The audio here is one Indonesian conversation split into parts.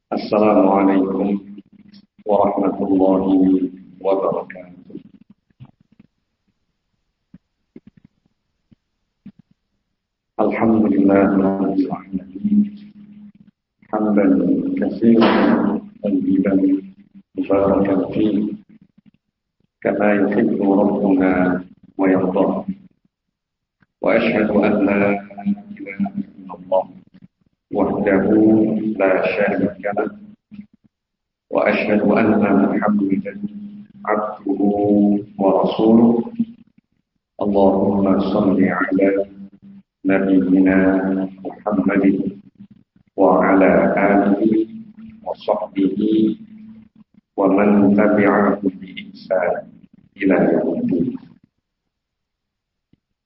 Assalamualaikum warahmatullahi wabarakatuh. Alhamdulillahirabbil alamin. Hamdan katsiran tayyiban mubarakan fihi kama yuhibbu rabbuna wa yarda. Wa asyhadu an la ilaha illallah wahdahu la syarika lah. Wa asyhadu anna Muhammadan abduhu wa rasuluh. Allahumma shalli ala nabiyyina Muhammadin wa ala alihi wa sahbihi wa man tabi'ahu bi ihsan ila yaumil din.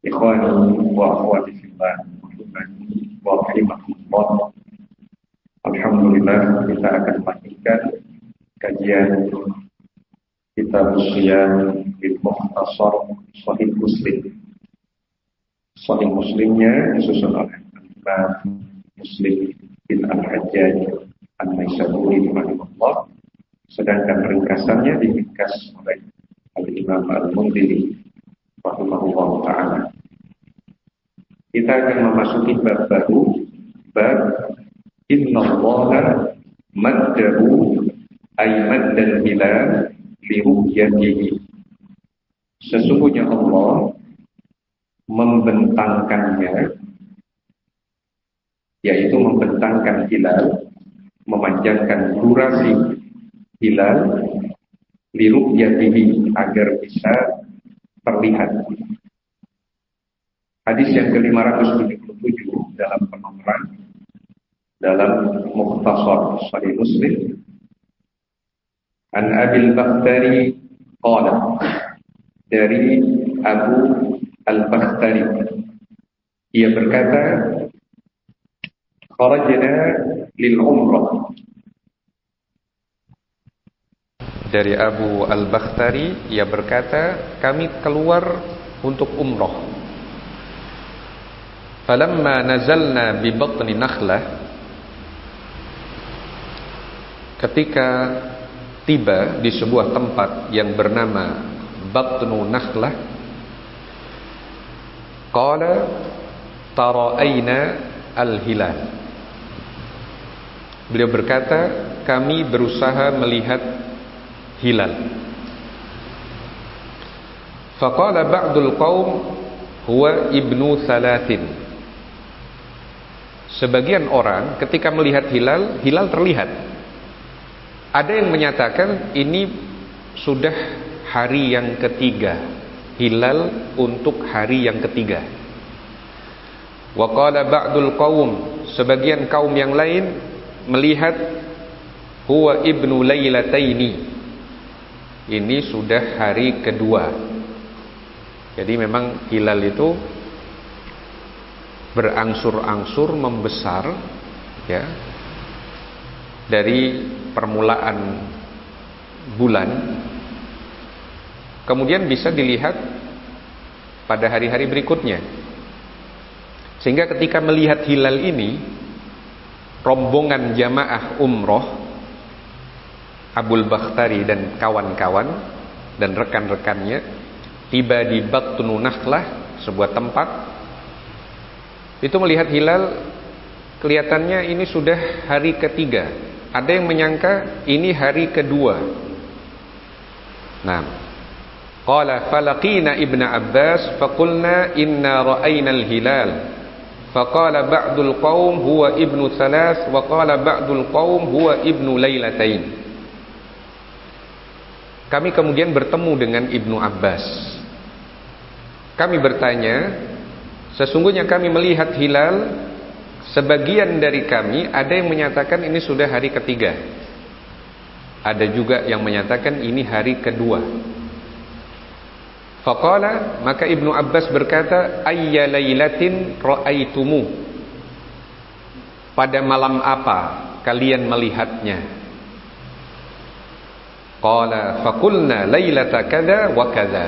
Ikhwani wa akhwati fillah, rahimani wa rahimakumullah. Alhamdulillah, kita akan melanjutkan kajian kitab Shiyam bil Mukhtasar Sahih Muslim. Sahih Muslimnya disusun oleh Imam Muslim bin Al-Hajjaj An-Naisaburi rahimahullah, sedangkan ringkasannya diringkas oleh Al-Imam Al-Mundhiri rahimahullah ta'ala. Kita akan memasuki bab baru, bab innallaha maddahu ay maddal hilal li ru'yatihi. Sesungguhnya Allah membentangkannya, yaitu membentangkan hilal, memanjangkan durasi hilal li ru'yatihi agar bisa terlihat. Hadis yang ke-577 dalam penomoran dalam Mukhtasar Sahih Muslim. An Abil Bakhtari qala, dari Abu Al-Bakhtari, ia berkata, kharajna lil umrah. Dari Abu Al-Bakhtari, ia berkata, kami keluar untuk umrah. Falamma nazalna bi batni nakhlah, ketika tiba di sebuah tempat yang bernama Batnu Nakhlah, qala tara'ayna al-hilal. Beliau berkata, kami berusaha melihat hilal. Faqala ba'dul qaum huwa ibnu salatin. Sebagian orang ketika melihat hilal, hilal terlihat. Ada yang menyatakan ini sudah hari yang ketiga, hilal untuk hari yang ketiga. Wa qala ba'dul qaum, sebagian kaum yang lain melihat huwa ibnu lailataini, ini sudah hari kedua. Jadi memang hilal itu berangsur-angsur membesar, ya, dari permulaan bulan, kemudian bisa dilihat pada hari-hari berikutnya. Sehingga ketika melihat hilal ini, rombongan jamaah umroh Abul Bakhtari dan kawan-kawan dan rekan-rekannya tiba di Batnu Nakhlah, sebuah tempat. Itu melihat hilal, kelihatannya ini sudah hari ketiga. Ada yang menyangka ini hari kedua. Nah, qala falaqina Ibnu Abbas faqulna inna ra'ayna al-hilal. Faqala ba'dul qaum huwa ibnu salas wa qala ba'dul qaum huwa ibnu lailatain. Kami kemudian bertemu dengan Ibnu Abbas. Kami bertanya, sesungguhnya kami melihat hilal. Sebagian dari kami ada yang menyatakan ini sudah hari ketiga, ada juga yang menyatakan ini hari kedua. Faqala, maka Ibnu Abbas berkata, ayya lailatin ra'aitumu, pada malam apa kalian melihatnya? Qala faqulna lailata kadza wa kadza.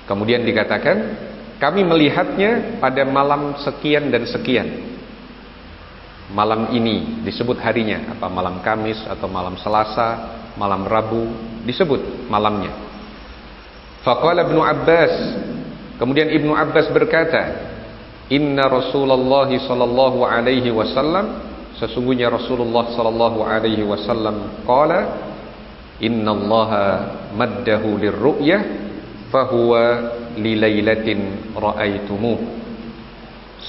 Kemudian dikatakan, kami melihatnya pada malam sekian dan sekian. malam ini disebut harinya, apa malam Kamis atau malam Selasa, malam Rabu, disebut malamnya. Faqala Ibnu Abbas, kemudian Ibnu Abbas berkata, inna Rasulullah sallallahu alaihi wasallam, sesungguhnya Rasulullah sallallahu alaihi wasallam qala, innallaha maddahu lirru'yah fahuwa lilailatin ra'aitumuh.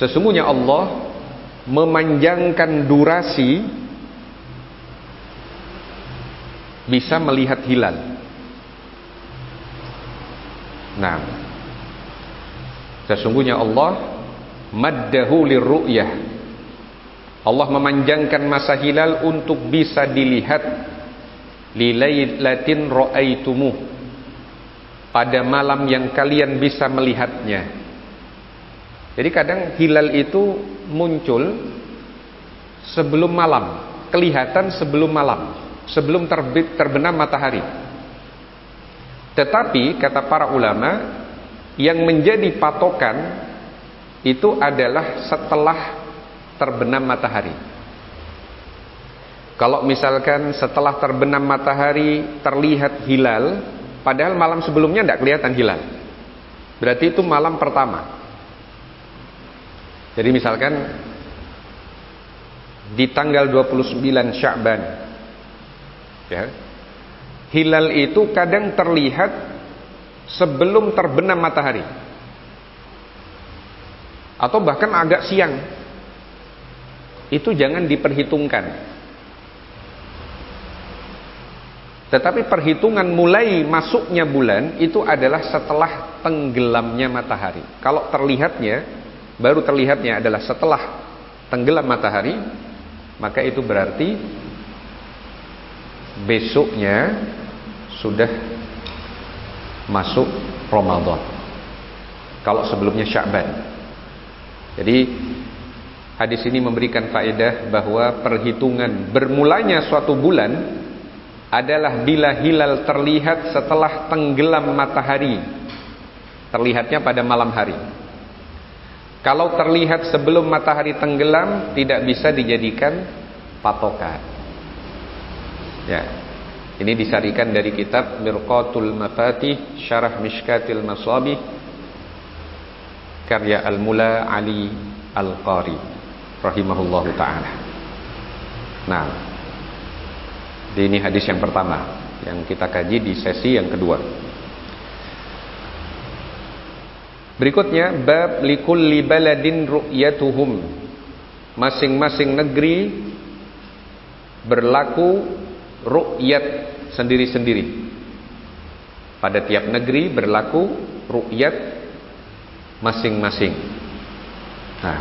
Sesungguhnya Allah memanjangkan durasi bisa melihat hilal. Nah, sesungguhnya Allah maddahu lirru'yah, Allah memanjangkan masa hilal untuk bisa dilihat, lilailatin ra'aitumuh, pada malam yang kalian bisa melihatnya. Jadi kadang hilal itu muncul sebelum malam, kelihatan sebelum malam, sebelum terbenam matahari. Tetapi kata para ulama, yang menjadi patokan itu adalah setelah terbenam matahari. Kalau misalkan setelah terbenam matahari terlihat hilal, padahal malam sebelumnya tidak kelihatan hilal, berarti itu malam pertama. Jadi misalkan di tanggal 29 Sya'ban, ya, hilal itu kadang terlihat sebelum terbenam matahari, atau bahkan agak siang. Itu jangan diperhitungkan. Tetapi perhitungan mulai masuknya bulan itu adalah setelah tenggelamnya matahari. Kalau terlihatnya, baru terlihatnya adalah setelah tenggelam matahari, maka itu berarti besoknya sudah masuk Ramadan. Kalau sebelumnya Sya'ban. Jadi hadis ini memberikan faedah bahwa perhitungan bermulanya suatu bulan adalah bila hilal terlihat setelah tenggelam matahari, terlihatnya pada malam hari. Kalau terlihat sebelum matahari tenggelam, tidak bisa dijadikan patokan. Ya, ini disarikan dari kitab Mirqatul Mafatih Syarah Mishkatil Masabih karya Al-Mula Ali Al-Qari rahimahullahu ta'ala. Nah, ini hadis yang pertama yang kita kaji di sesi yang kedua. Berikutnya, bab likulli baladin ru'yatuhum, masing-masing negeri berlaku ru'yat sendiri-sendiri. Pada tiap negeri berlaku ru'yat masing-masing. Nah,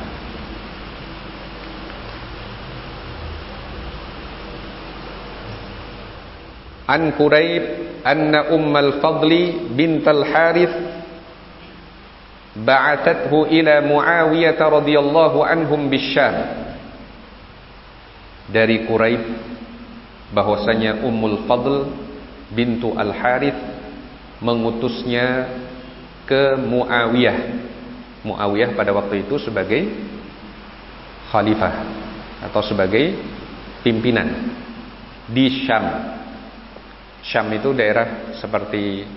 an Quraib anna Ummal Fadli bintal Harith ba'athathu ila Muawiyah radhiyallahu anhum bisyam. Dari Quraib bahwasanya Ummul Fadl bintu Al-Harith mengutusnya ke Muawiyah. Muawiyah pada waktu itu sebagai khalifah atau sebagai pimpinan di Syam. Syam itu daerah seperti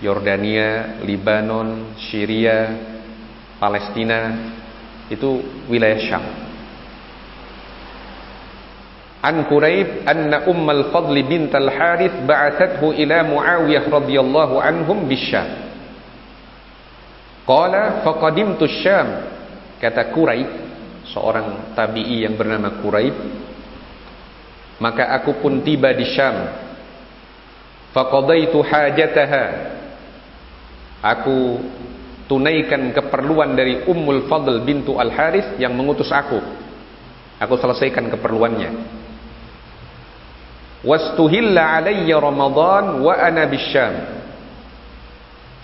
Yordania, Libanon, Syria, Palestina, itu wilayah Syam. An Quraib anna Ummal Fadli bintal Harith ba'athathu ila Muawiyah radhiyallahu anhum bisyam. Qala faqadimtu Syam. Kata Quraib, seorang tabi'i yang bernama Quraib, maka aku pun tiba di Syam. Faqadaitu hajataha. Aku tunaikan keperluan dari Ummul Fadl bintu Al-Harith yang mengutus aku. Aku selesaikan keperluannya. Wastuhilla alayya Ramadan wa ana bisyam.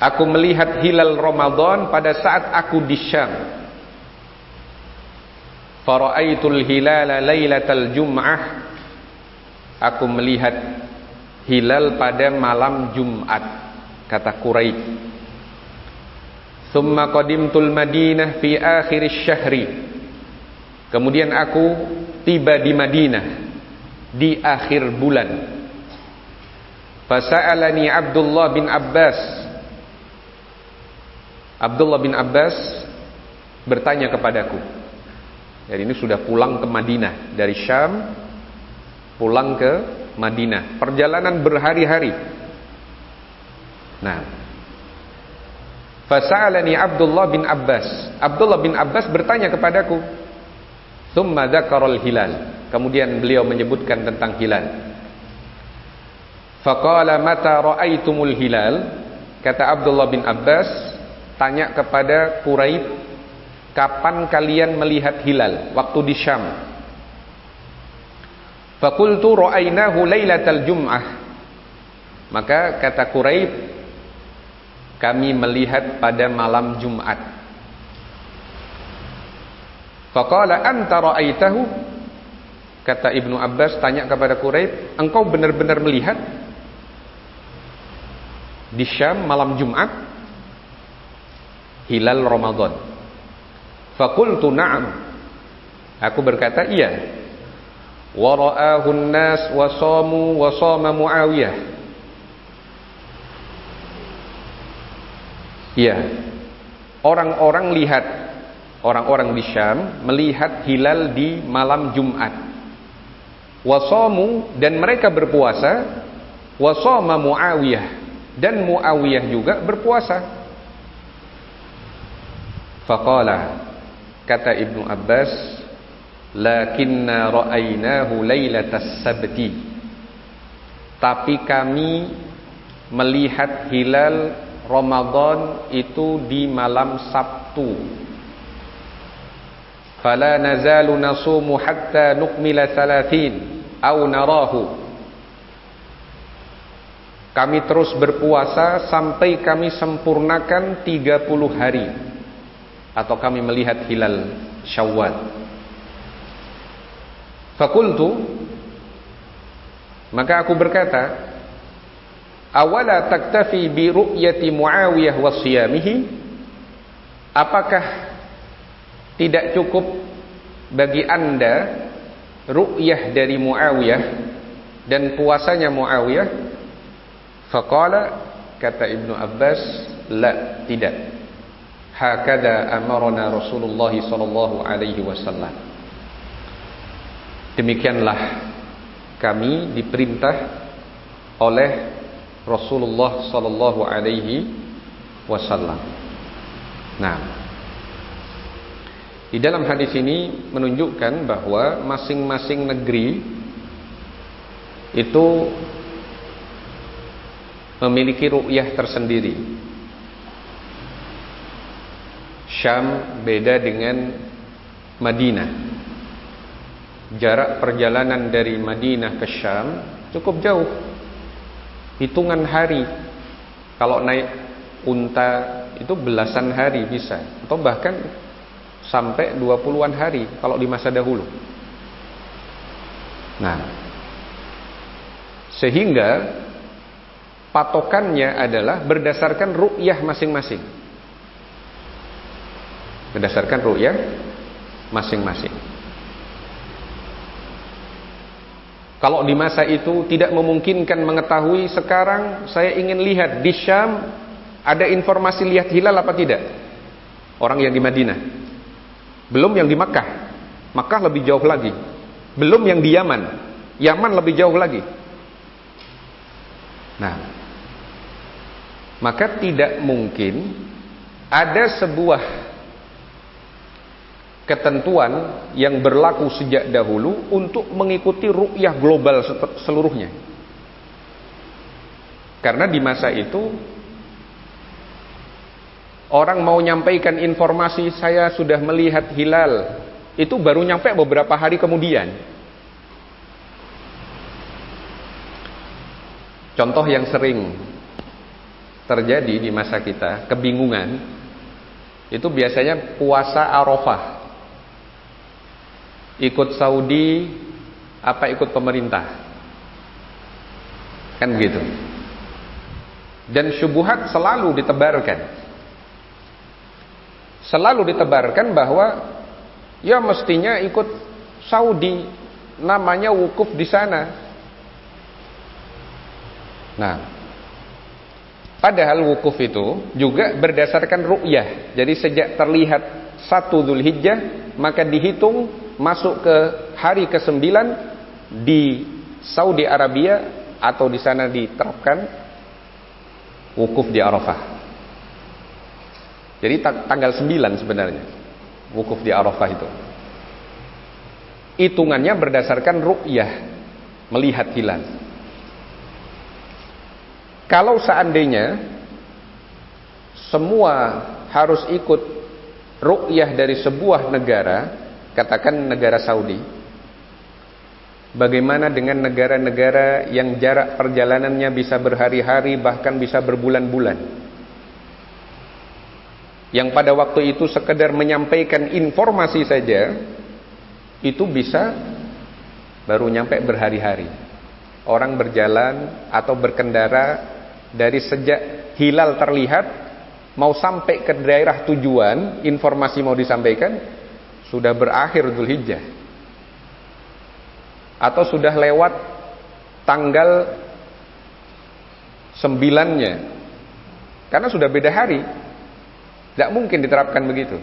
Aku melihat hilal Ramadan pada saat aku di Syam. Fara'aitul hilala lailatal jum'ah. Aku melihat hilal pada malam Jumat, kata Quraib. Thumma qadimtul Madinah fi akhir syahri. Kemudian aku tiba di Madinah di akhir bulan. Fasa'alani Abdullah bin Abbas. Abdullah bin Abbas bertanya kepadaku. Jadi ini sudah pulang ke Madinah dari Syam, pulang ke Madinah. Perjalanan berhari-hari. Nah, fasa'alani Abdullah bin Abbas. Abdullah bin Abbas bertanya kepadaku. Tsumma dzakarul hilal. Kemudian beliau menyebutkan tentang hilal. Faqala mata ra'aitumul hilal? Kata Abdullah bin Abbas tanya kepada Quraib, kapan kalian melihat hilal? Waktu di Syam. Faqultu ra'ainahu lailatal jum'ah. Maka kata Quraib, kami melihat pada malam Jumat. Faqala anta ra'aitahu? Kata Ibnu Abbas tanya kepada Quraib, engkau benar-benar melihat di Syam malam Jumat hilal Ramadan? Faqultu na'am. Aku berkata iya. Wa ra'ahu an-nas wa shamu wa shama Muawiyah. Iya. Orang-orang lihat, orang-orang di Syam melihat hilal di malam Jumat. Wa shamu, dan mereka berpuasa. Wa shama Muawiyah, dan Muawiyah juga berpuasa. Faqala, kata Ibnu Abbas, lakinna ra'ainahu lailatas sabti. Tapi kami melihat hilal Ramadan itu di malam Sabtu. Fala nazalu nasumu hatta nukmila 30 aw narahu. Kami terus berpuasa sampai kami sempurnakan 30 hari, atau kami melihat hilal Syawal. Fakultu, maka aku berkata, awala taktafi bi ru'yati Muawiyah wa siyamihi? Apakah tidak cukup bagi anda ru'yah dari Muawiyah dan puasanya Muawiyah? Faqala, kata Ibnu Abbas, la, tidak. Hakada amarna Rasulullah sallallahu alaihi wasallam. Demikianlah kami diperintah oleh Rasulullah sallallahu alaihi wasallam. Nah, di dalam hadis ini menunjukkan bahwa masing-masing negeri itu memiliki ru'yah tersendiri. Syam beda dengan Madinah. Jarak perjalanan dari Madinah ke Syam cukup jauh, hitungan hari. Kalau naik unta itu belasan hari bisa, atau bahkan sampai 20-an hari kalau di masa dahulu. Nah, sehingga patokannya adalah berdasarkan ru'yah masing-masing. Berdasarkan ru'yah masing-masing. Kalau di masa itu tidak memungkinkan mengetahui, sekarang saya ingin lihat di Syam ada informasi lihat hilal apa tidak? Orang yang di Madinah. Belum yang di Makkah. Makkah lebih jauh lagi. Belum yang di Yaman. Yaman lebih jauh lagi. Nah, maka tidak mungkin ada sebuah ketentuan yang berlaku sejak dahulu untuk mengikuti ru'yah global seluruhnya. Karena di masa itu orang mau nyampaikan informasi saya sudah melihat hilal, itu baru nyampe beberapa hari kemudian. Contoh yang sering terjadi di masa kita, kebingungan, itu biasanya puasa Arafah. Ikut Saudi apa ikut pemerintah, kan begitu. Dan syubhat selalu ditebarkan bahwa ya mestinya ikut Saudi, namanya wukuf di sana. Nah, padahal wukuf itu juga berdasarkan ru'yah. Jadi sejak terlihat 1 Dzulhijjah, maka dihitung masuk ke hari ke-9 di Saudi Arabia, atau di sana diterapkan wukuf di Arafah. Jadi tanggal 9 sebenarnya wukuf di Arafah itu. Hitungannya berdasarkan ru'yah, melihat hilal. Kalau seandainya semua harus ikut ru'yah dari sebuah negara, katakan negara Saudi, bagaimana dengan negara-negara yang jarak perjalanannya bisa berhari-hari, bahkan bisa berbulan-bulan, yang pada waktu itu sekedar menyampaikan informasi saja, itu bisa baru nyampe berhari-hari. Orang berjalan atau berkendara dari sejak hilal terlihat mau sampai ke daerah tujuan, informasi mau disampaikan sudah berakhir Dzulhijjah, atau sudah lewat tanggal 9-nya, karena sudah beda hari. Tidak mungkin diterapkan begitu.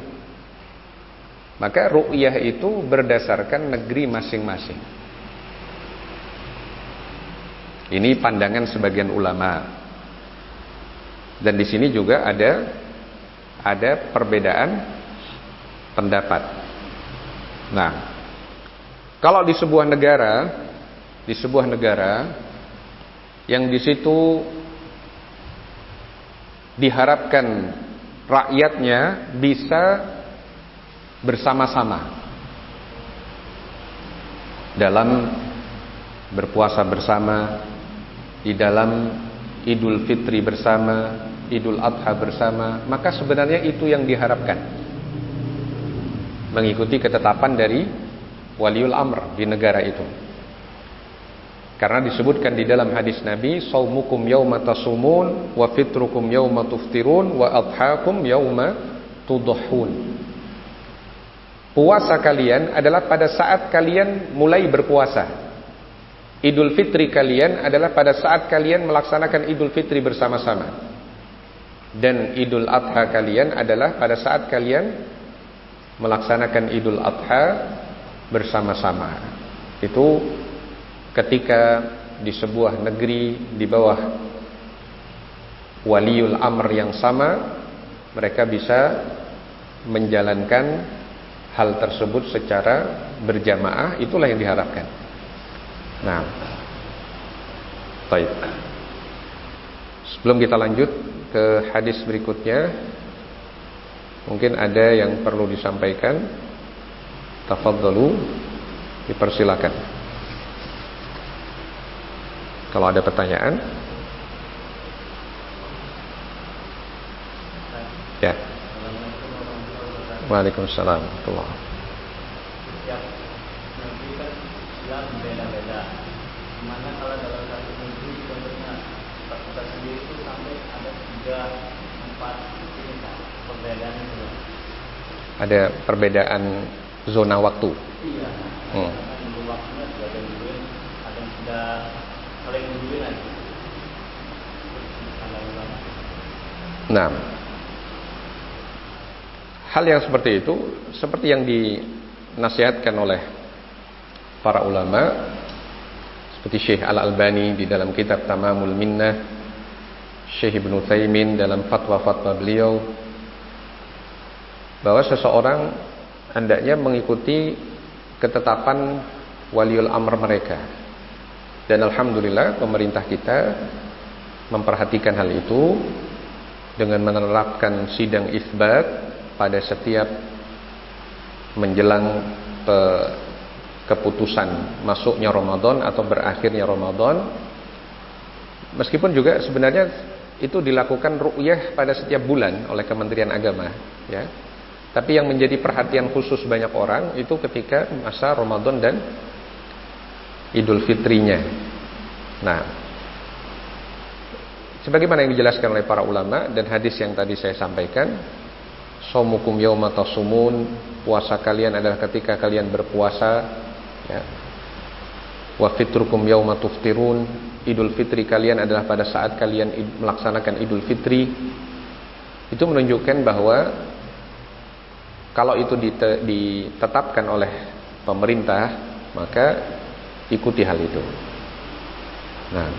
Maka ru'yah itu berdasarkan negeri masing-masing. Ini pandangan sebagian ulama. Dan di sini juga ada perbedaan pendapat. Nah, kalau di sebuah negara yang di situ diharapkan rakyatnya bisa bersama-sama dalam berpuasa bersama, di dalam Idul Fitri bersama, Idul Adha bersama, maka sebenarnya itu yang diharapkan, mengikuti ketetapan dari waliul amr di negara itu. Karena disebutkan di dalam hadis Nabi, saumukum yauma tasumun wa fitrukum yauma tuftirun wa adhakum yauma tudhahun. Puasa kalian adalah pada saat kalian mulai berpuasa. Idul Fitri kalian adalah pada saat kalian melaksanakan Idul Fitri bersama-sama. Dan Idul Adha kalian adalah pada saat kalian melaksanakan Idul Adha bersama-sama. Itu ketika di sebuah negeri di bawah waliul amr yang sama, mereka bisa menjalankan hal tersebut secara berjamaah. Itulah yang diharapkan. Nah, baik. Sebelum kita lanjut ke hadis berikutnya, mungkin ada yang perlu disampaikan. Tafadhalu, dipersilakan. Kalau ada pertanyaan, ya. Waalaikumsalam. Setiap negeri kan Islam beda-beda. Dimana kalau dalam satu negeri contohnya kita sendiri itu sampai ada 3-4 ini kan perbedaan itu. Ada perbedaan zona waktu. Iya. Kan waktunya sudah ada duluan, ada yang sudah saling duluan lagi. Nah, hal yang seperti itu, seperti yang dinasihatkan oleh para ulama, seperti Syekh Al-Albani di dalam kitab Tamamul Minnah, Syekh Ibnu Utsaimin dalam fatwa-fatwa beliau, bahwa seseorang hendaknya mengikuti ketetapan waliul amr mereka. Dan alhamdulillah pemerintah kita memperhatikan hal itu dengan menerapkan sidang isbat pada setiap menjelang keputusan masuknya Ramadan atau berakhirnya Ramadan. Meskipun juga sebenarnya itu dilakukan ru'yah pada setiap bulan oleh Kementerian Agama, ya. Tapi yang menjadi perhatian khusus banyak orang itu ketika masa Ramadan dan Idul Fitrinya. Nah, sebagaimana yang dijelaskan oleh para ulama dan hadis yang tadi saya sampaikan, shaumukum yauma tasumun, puasa kalian adalah ketika kalian berpuasa, ya. Wa fitrukum yauma tuftirun, Idul Fitri kalian adalah pada saat kalian melaksanakan Idul Fitri. Itu menunjukkan bahwa kalau itu ditetapkan oleh pemerintah, maka ikuti hal itu. Nah,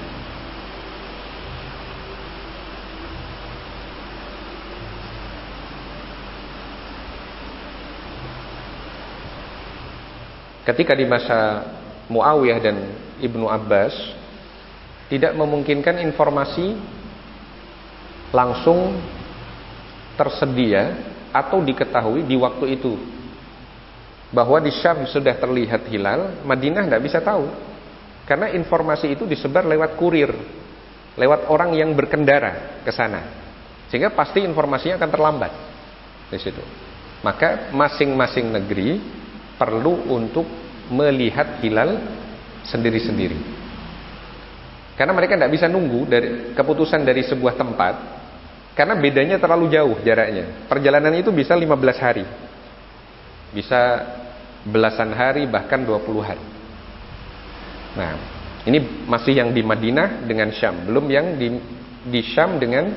ketika di masa Muawiyah dan Ibnu Abbas tidak memungkinkan informasi langsung tersedia atau diketahui di waktu itu, bahwa di Syam sudah terlihat hilal, Madinah tidak bisa tahu, karena informasi itu disebar lewat kurir, lewat orang yang berkendara ke sana, sehingga pasti informasinya akan terlambat di situ. Maka masing-masing negeri perlu untuk melihat hilal sendiri-sendiri, karena mereka tidak bisa nunggu dari keputusan dari sebuah tempat, karena bedanya terlalu jauh jaraknya. Perjalanan itu bisa 15 hari, bisa belasan hari, bahkan 20 hari. Nah, ini masih yang di Madinah dengan Syam, belum yang di Syam dengan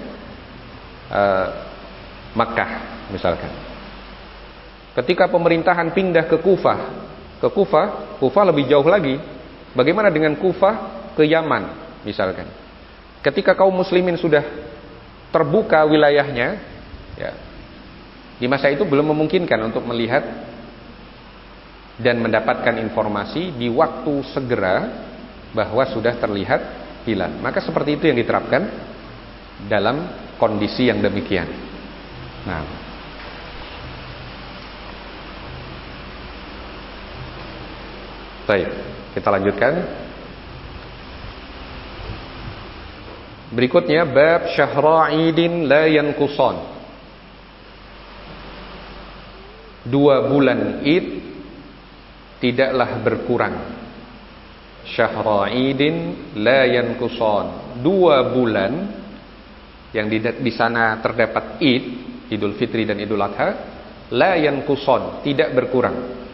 Makkah misalkan. Ketika pemerintahan pindah ke Kufah, Kufah lebih jauh lagi. Bagaimana dengan Kufah ke Yaman misalkan? Ketika kaum muslimin sudah terbuka wilayahnya, ya, di masa itu belum memungkinkan untuk melihat dan mendapatkan informasi di waktu segera bahwa sudah terlihat hilal. Maka seperti itu yang diterapkan dalam kondisi yang demikian. Nah, baik, kita lanjutkan. Berikutnya bab syahra'idin la yanqusan. 2 bulan Id tidaklah berkurang. Syahra'idin la yanqusan. 2 bulan yang di sana terdapat Id, Idul Fitri dan Idul Adha, la yanqusan, tidak berkurang.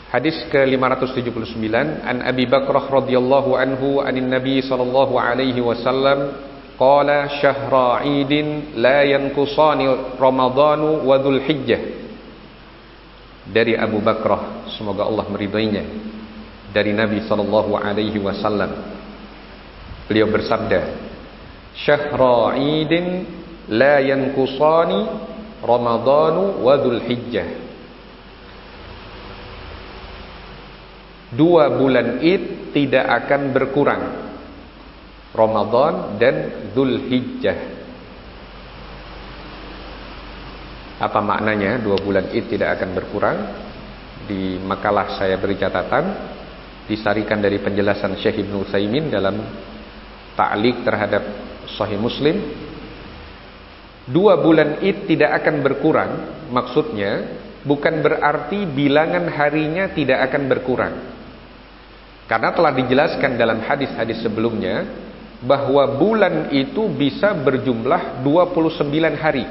Hadis ke-579, an Abi Bakrah radhiyallahu anhu anin Nabi sallallahu alaihi wasallam qala syahra idin la yanqusani ramadhanu wa dzulhijjah. Dari Abu Bakrah, semoga Allah meridainya, dari Nabi sallallahu alaihi wasallam, beliau bersabda, syahra idin la yanqusani ramadhanu wa dzulhijjah. 2 bulan Id tidak akan berkurang, Ramadan dan Dzulhijjah. Apa maknanya 2 bulan Id tidak akan berkurang? Di makalah saya beri catatan, disarikan dari penjelasan Syekh Ibnu Utsaimin dalam ta'liq terhadap Sahih Muslim. 2 bulan Id tidak akan berkurang, maksudnya bukan berarti bilangan harinya tidak akan berkurang. Karena telah dijelaskan dalam hadis-hadis sebelumnya bahwa bulan itu bisa berjumlah 29 hari.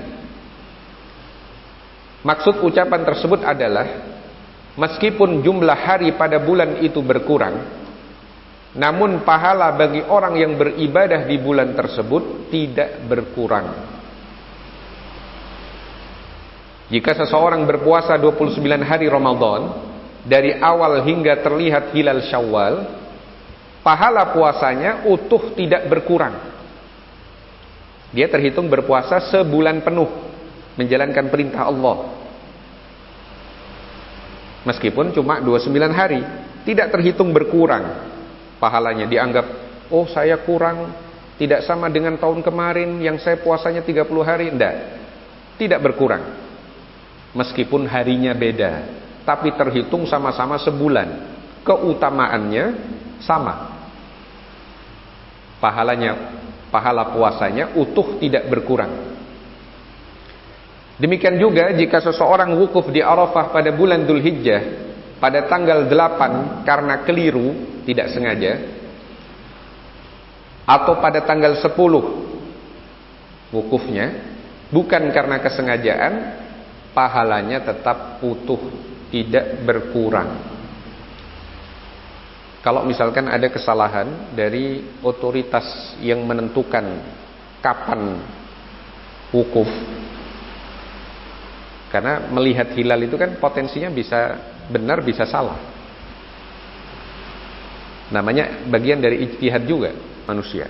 Maksud ucapan tersebut adalah meskipun jumlah hari pada bulan itu berkurang, namun pahala bagi orang yang beribadah di bulan tersebut tidak berkurang. Jika seseorang berpuasa 29 hari Ramadan dari awal hingga terlihat hilal Syawal, pahala puasanya utuh tidak berkurang. Dia terhitung berpuasa sebulan penuh menjalankan perintah Allah. Meskipun cuma 29 hari, tidak terhitung berkurang pahalanya. Dianggap, oh saya kurang, tidak sama dengan tahun kemarin yang saya puasanya 30 hari. Tidak berkurang. Meskipun harinya beda, tapi terhitung sama-sama sebulan, keutamaannya sama. Pahala puasanya utuh tidak berkurang. Demikian juga jika seseorang wukuf di Arafah pada bulan Dzulhijjah pada tanggal 8 karena keliru, tidak sengaja, atau pada tanggal 10 wukufnya, bukan karena kesengajaan, pahalanya tetap utuh, tidak berkurang. Kalau misalkan ada kesalahan dari otoritas yang menentukan kapan wukuf, karena melihat hilal itu kan potensinya bisa benar bisa salah, namanya bagian dari ijtihad juga manusia.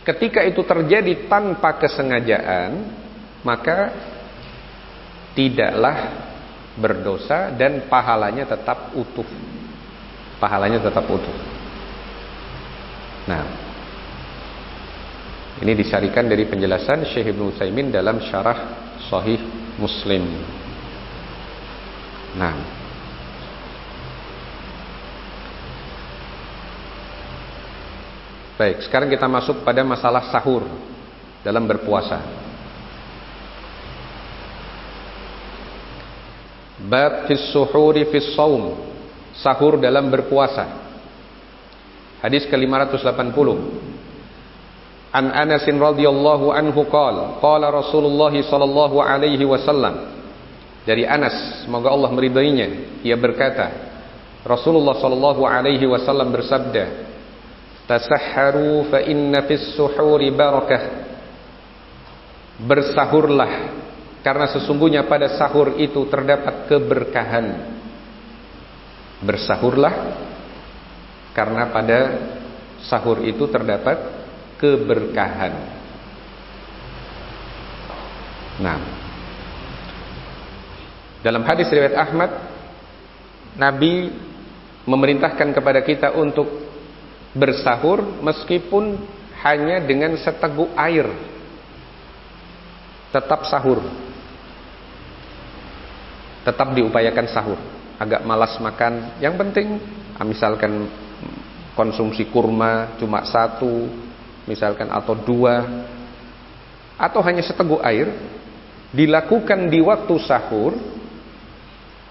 Ketika itu terjadi tanpa kesengajaan, maka tidaklah berdosa dan pahalanya tetap utuh. Pahalanya tetap utuh. Nah, ini disarikan dari penjelasan Syekh Ibnu Utsaimin dalam syarah Sahih Muslim. Nah, baik, sekarang kita masuk pada masalah sahur dalam berpuasa. Bab fis suhuri fis shaum, sahur dalam berpuasa. Hadis ke-580. An Anas radhiyallahu anhu qala Rasulullah sallallahu alaihi wasallam. Dari Anas, semoga Allah meridainya, ia berkata, Rasulullah sallallahu alaihi wasallam bersabda, "Tasahharu fa inna fis suhuri barakah." Bersahurlah, karena sesungguhnya pada sahur itu terdapat keberkahan. Bersahurlah, karena pada sahur itu terdapat keberkahan. Nah, dalam hadis riwayat Ahmad, Nabi memerintahkan kepada kita untuk bersahur meskipun hanya dengan seteguk air. Tetap sahur, tetap diupayakan sahur. Agak malas makan, yang penting misalkan konsumsi kurma cuma 1 misalkan atau 2, atau hanya seteguk air, dilakukan di waktu sahur,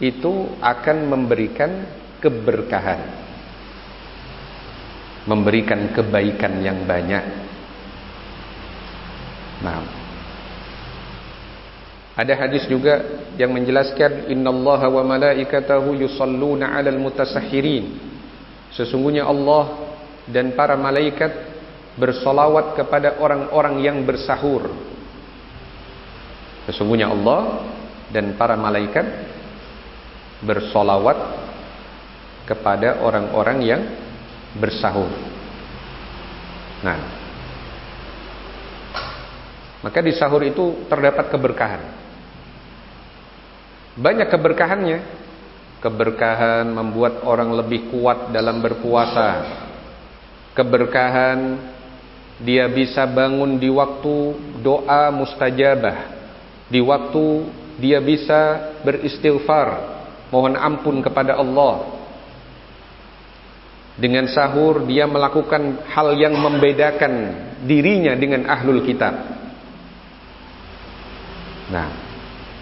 itu akan memberikan keberkahan, memberikan kebaikan yang banyak. Nah, ada hadis juga yang menjelaskan, innallaha wa malaikatahu yusalluna 'alal mutasahhirin. Sesungguhnya Allah dan para malaikat bersolawat kepada orang-orang yang bersahur. Sesungguhnya Allah dan para malaikat bersolawat kepada orang-orang yang bersahur. Nah, maka di sahur itu terdapat keberkahan. Banyak keberkahannya. Keberkahan membuat orang lebih kuat dalam berpuasa. Keberkahan dia bisa bangun di waktu doa mustajabah, di waktu dia bisa beristighfar, mohon ampun kepada Allah. Dengan sahur dia melakukan hal yang membedakan dirinya dengan ahlul kitab. Nah,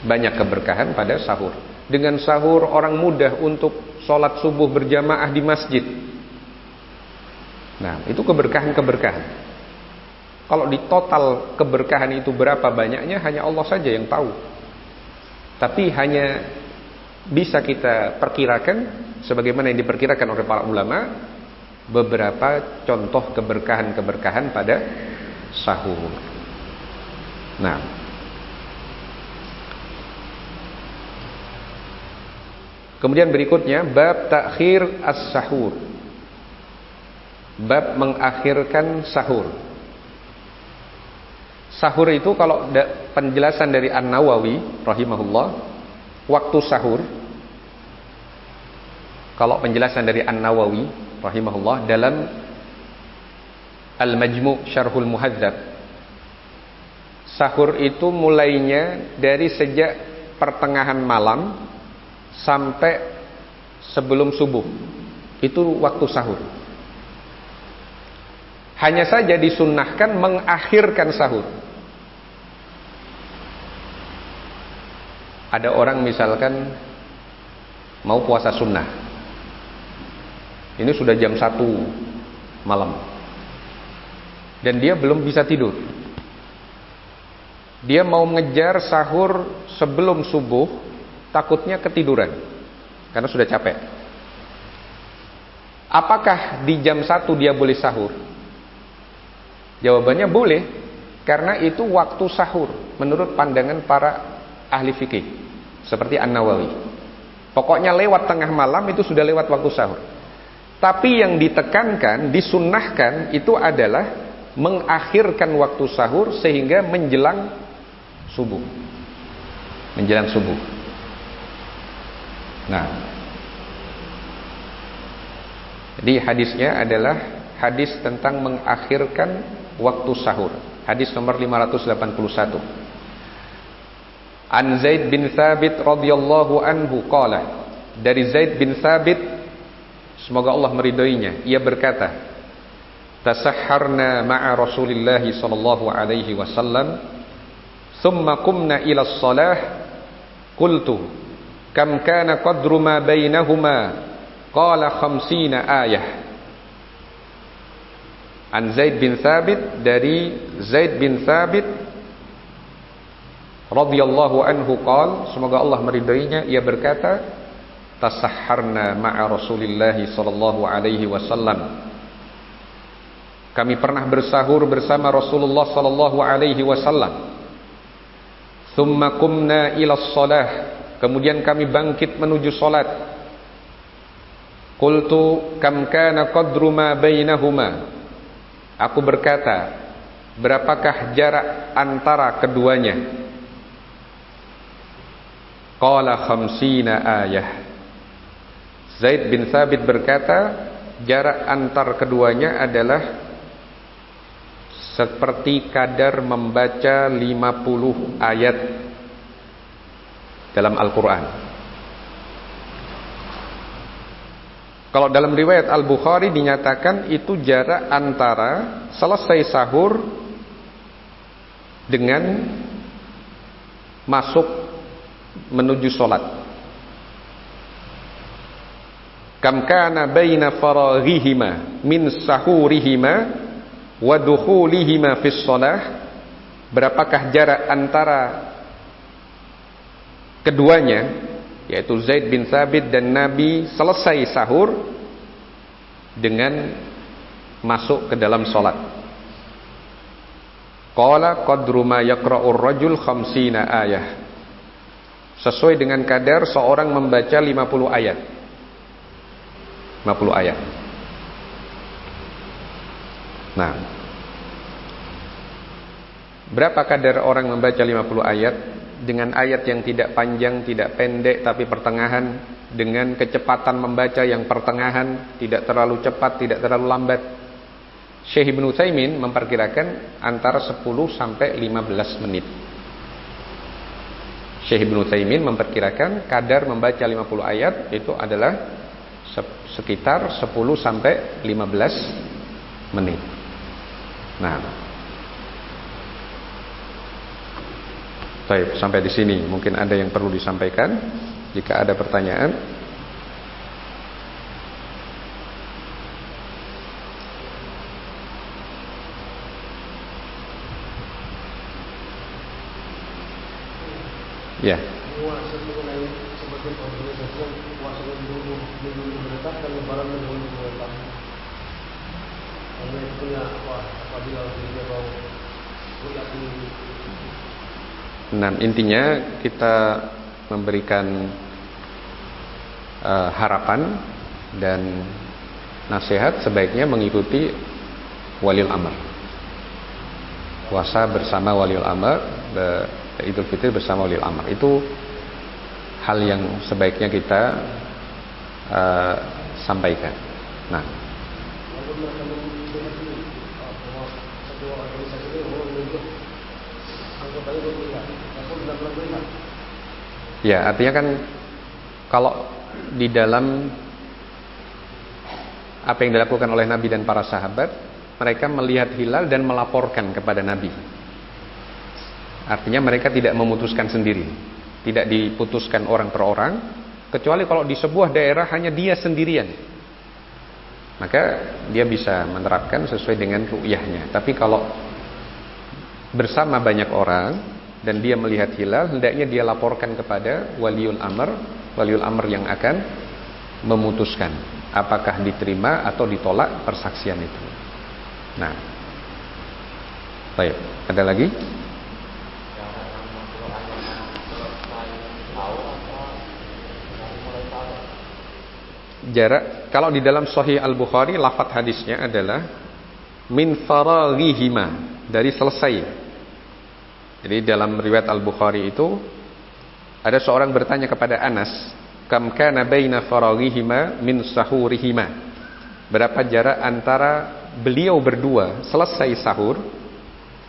banyak keberkahan pada sahur. Dengan sahur orang mudah untuk sholat subuh berjamaah di masjid. Nah, itu keberkahan-keberkahan. Kalau di total keberkahan itu berapa banyaknya, hanya Allah saja yang tahu. Tapi hanya bisa kita perkirakan, sebagaimana yang diperkirakan oleh para ulama, beberapa contoh keberkahan-keberkahan pada sahur. Nah, kemudian berikutnya, bab takhir as-sahur. Bab mengakhirkan sahur. Sahur itu kalau penjelasan dari An-Nawawi rahimahullah, waktu sahur, kalau penjelasan dari An-Nawawi rahimahullah dalam Al-Majmu' Syarhul Muhadzab, sahur itu mulainya dari sejak pertengahan malam sampai sebelum subuh. Itu waktu sahur. Hanya saja disunnahkan mengakhirkan sahur. Ada orang misalkan mau puasa sunnah, ini sudah jam 1 malam, dan dia belum bisa tidur. Dia mau ngejar sahur sebelum subuh, takutnya ketiduran karena sudah capek. Apakah di jam 1 dia boleh sahur? Jawabannya boleh, karena itu waktu sahur menurut pandangan para ahli fikih seperti An-Nawawi. Pokoknya lewat tengah malam itu sudah lewat waktu sahur. Tapi yang ditekankan, disunnahkan itu adalah mengakhirkan waktu sahur sehingga menjelang subuh. Menjelang subuh. Nah, jadi hadisnya adalah hadis tentang mengakhirkan waktu sahur. Hadis nomor 581. An Zaid bin Thabit radhiyallahu anhu qala, dari Zaid bin Thabit, semoga Allah meridhoinya, ia berkata, tasahharna ma'a Rasulillah sallallahu alaihi wasallam, thumma qumna ila shalah, qultu kam kana qadru ma bainahuma, qala 50 ayah. An Zaid bin Thabit, dari Zaid bin Thabit radhiyallahu anhu qala, semoga Allah meridainya, ia berkata, tasahharna ma'a Rasulillah sallallahu alaihi wasallam, kami pernah bersahur bersama Rasulullah sallallahu alaihi wasallam. Thumma qumna ila shalah, kemudian kami bangkit menuju salat. Qultu kam kana qadru ma bainahuma, aku berkata, berapakah jarak antara keduanya? Qala 50 ayah. Zaid bin Thabit berkata, jarak antar keduanya adalah seperti kadar membaca 50 ayat dalam Al-Quran. Kalau dalam riwayat Al-Bukhari dinyatakan itu jarak antara selesai sahur dengan masuk menuju sholat. Kam kana baina faraghihima min sahurihima wa dukhulihima fis shalah, berapakah jarak antara keduanya, yaitu Zaid bin Thabit dan Nabi selesai sahur dengan masuk ke dalam salat. Qala qadru ma yaqra'ur rajul 50 ayah, sesuai dengan kadar seorang membaca 50 ayat. 50 ayat. Nah, berapa kadar orang membaca 50 ayat? Dengan ayat yang tidak panjang, tidak pendek, tapi pertengahan, dengan kecepatan membaca yang pertengahan, tidak terlalu cepat, tidak terlalu lambat. Syekh Ibnu Utsaimin memperkirakan antara 10 sampai 15 menit. Syekh Ibnu Utsaimin memperkirakan kadar membaca 50 ayat itu adalah sekitar 10 sampai 15 menit. Nah, baik, sampai di sini mungkin ada yang perlu disampaikan. Jika ada pertanyaan, ya. Puasa mengenai sebagian organisasi yang puasa minggu menetap dan lebaran minggu menetap. Karena itu ya apabila dia mau Nah, intinya kita memberikan harapan dan nasihat sebaiknya mengikuti waliul amr. Puasa bersama waliul amr, Idul Fitri bersama waliul amr. Itu hal yang sebaiknya kita sampaikan. Nah, ya, artinya kan kalau di dalam apa yang dilakukan oleh Nabi dan para sahabat, mereka melihat hilal dan melaporkan kepada Nabi. Artinya mereka tidak memutuskan sendiri, tidak diputuskan orang per orang, kecuali kalau di sebuah daerah hanya dia sendirian, maka dia bisa menerapkan sesuai dengan ru'yahnya. Tapi kalau bersama banyak orang, dan dia melihat hilal, hendaknya dia laporkan kepada waliul amr yang akan memutuskan apakah diterima atau ditolak persaksian itu. Nah, baik, ada lagi? Jarak, kalau di dalam Sahih Al-Bukhari lafaz hadisnya adalah min faraghihima, dari selesai. Jadi dalam riwayat Al-Bukhari itu ada seorang bertanya kepada Anas, kam kana baina faraghihima min sahurihima, berapa jarak antara beliau berdua selesai sahur.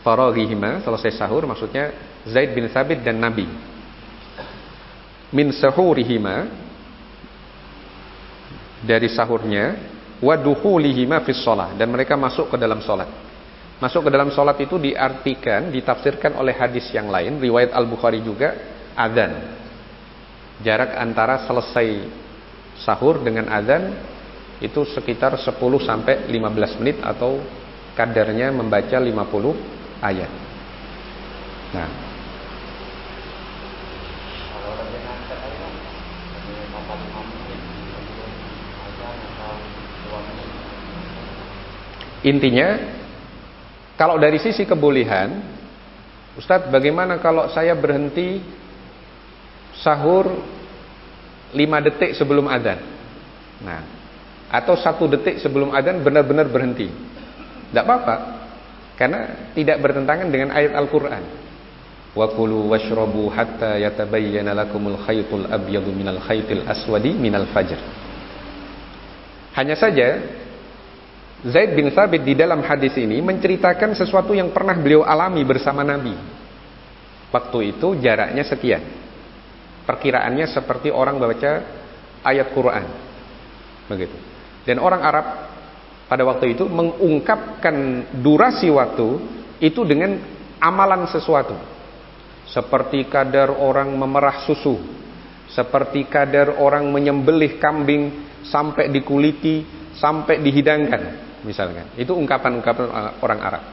Faraghihima, selesai sahur, maksudnya Zaid bin Thabit dan Nabi. Min sahurihima, dari sahurnya, wa dukhulihima fis shalah, dan mereka masuk ke dalam salat. Masuk ke dalam salat itu diartikan, ditafsirkan oleh hadis yang lain, riwayat Al-Bukhari juga, adzan. Jarak antara selesai sahur dengan adzan itu sekitar 10 sampai 15 menit atau kadarnya membaca 50 ayat. Nah, intinya, kalau dari sisi kebolehan, Ustadz, bagaimana kalau saya berhenti sahur 5 detik sebelum adzan? Nah, atau 1 detik sebelum adzan benar-benar berhenti. Tidak apa-apa, karena tidak bertentangan dengan ayat Al-Quran. Wa kulu washrabu hatta yatabayyana lakumul khaytul abyadu minal khaytil aswadi minal fajr. Hanya saja Zaid bin Thabit di dalam hadis ini menceritakan sesuatu yang pernah beliau alami bersama Nabi. Waktu itu jaraknya sekian. Perkiraannya seperti orang baca ayat Quran. Begitu. Dan orang Arab pada waktu itu mengungkapkan durasi waktu itu dengan amalan sesuatu. Seperti kadar orang memerah susu, seperti kadar orang menyembelih kambing sampai dikuliti, sampai dihidangkan. Misalkan, itu ungkapan-ungkapan orang Arab.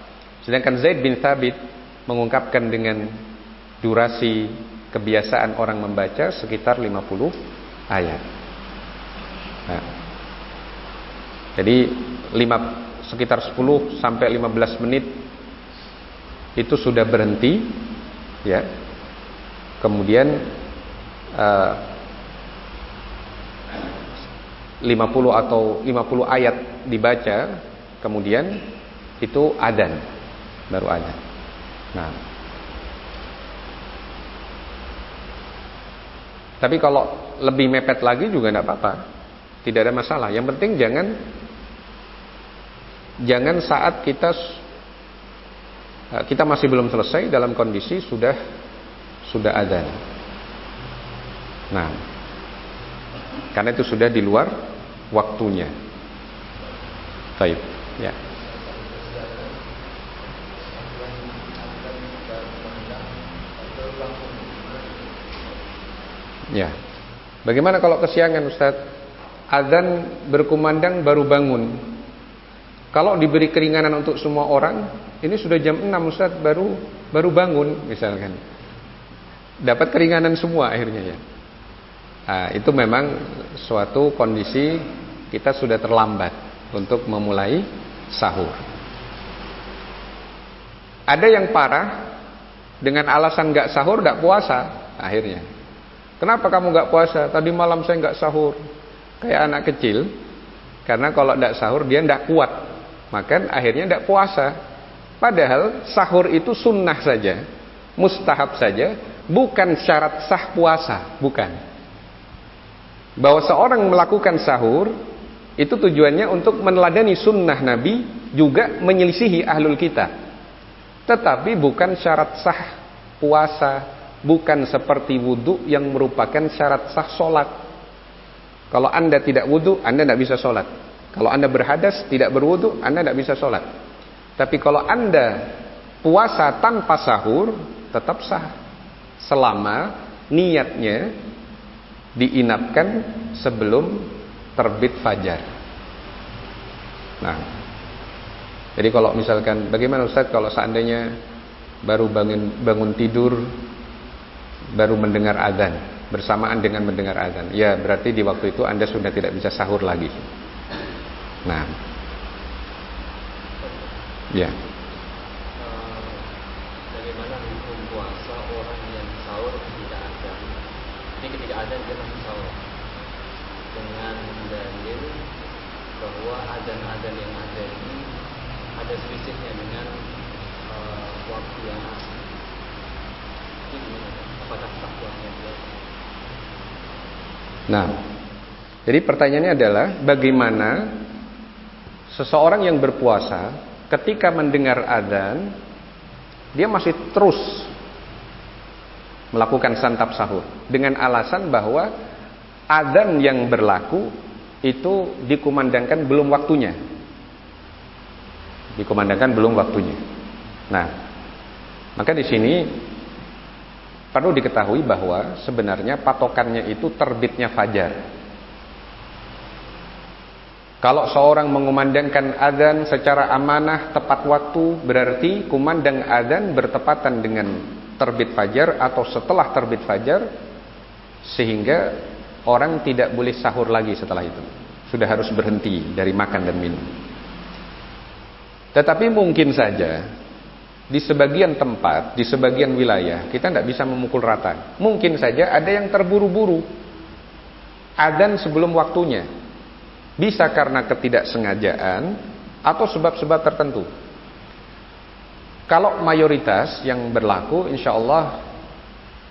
Sedangkan Zaid bin Thabit mengungkapkan dengan durasi kebiasaan orang membaca sekitar 50 ayat. Nah, jadi sekitar 10 sampai 15 menit itu sudah berhenti, ya. Kemudian 50 atau 50 ayat dibaca, kemudian itu adzan, baru adzan. Nah, tapi kalau lebih mepet lagi juga tidak apa-apa, tidak ada masalah. Yang penting jangan saat kita masih belum selesai dalam kondisi sudah adzan. Nah, karena itu sudah di luar waktunya. Baik, ya. Ya. Bagaimana kalau kesiangan, Ustaz? Azan berkumandang baru bangun. Kalau diberi keringanan untuk semua orang, ini sudah jam 6, Ustaz, baru bangun misalkan. Dapat keringanan semua akhirnya, ya. Nah, itu memang suatu kondisi kita sudah terlambat untuk memulai sahur. Ada yang parah dengan alasan gak sahur, gak puasa akhirnya. Kenapa kamu gak puasa? Tadi malam saya gak sahur. Kayak anak kecil. Karena kalau gak sahur dia gak kuat, maka akhirnya gak puasa. Padahal sahur itu sunnah saja, mustahab saja, bukan syarat sah puasa. Bukan. Bahwa seorang melakukan sahur itu tujuannya untuk meneladani sunnah Nabi, juga menyelisihi ahlul kitab. Tetapi bukan syarat sah puasa, bukan seperti wudu yang merupakan syarat sah solat. Kalau Anda tidak wudu, Anda tidak bisa solat. Kalau Anda berhadas tidak berwudu, Anda tidak bisa solat. Tapi kalau Anda puasa tanpa sahur, tetap sah, selama niatnya diinapkan sebelum terbit fajar. Nah, jadi kalau misalkan bagaimana Ustaz kalau seandainya baru bangun tidur, baru mendengar azan, bersamaan dengan mendengar azan, ya berarti di waktu itu Anda sudah tidak bisa sahur lagi. Nah, ya. Bagaimana hukum puasa orang yang sahur tidak ada? Jadi ketika ada dia masih sahur dengan dalil bahwa azan-azan yang ada ini ada selisihnya dengan waktu yang asli. Jadi apakah sah puasanya dia? Nah, jadi pertanyaannya adalah bagaimana seseorang yang berpuasa ketika mendengar azan dia masih terus melakukan santap sahur dengan alasan bahwa azan yang berlaku itu dikumandangkan belum waktunya. Dikumandangkan belum waktunya. Nah, maka di sini perlu diketahui bahwa sebenarnya patokannya itu terbitnya fajar. Kalau seorang mengumandangkan azan secara amanah tepat waktu, berarti kumandang azan bertepatan dengan terbit fajar atau setelah terbit fajar, sehingga orang tidak boleh sahur lagi setelah itu. Sudah harus berhenti dari makan dan minum. Tetapi mungkin saja di sebagian tempat, di sebagian wilayah kita tidak bisa memukul rata. Mungkin saja ada yang terburu-buru azan sebelum waktunya. Bisa karena ketidaksengajaan atau sebab-sebab tertentu. Kalau mayoritas yang berlaku, insya Allah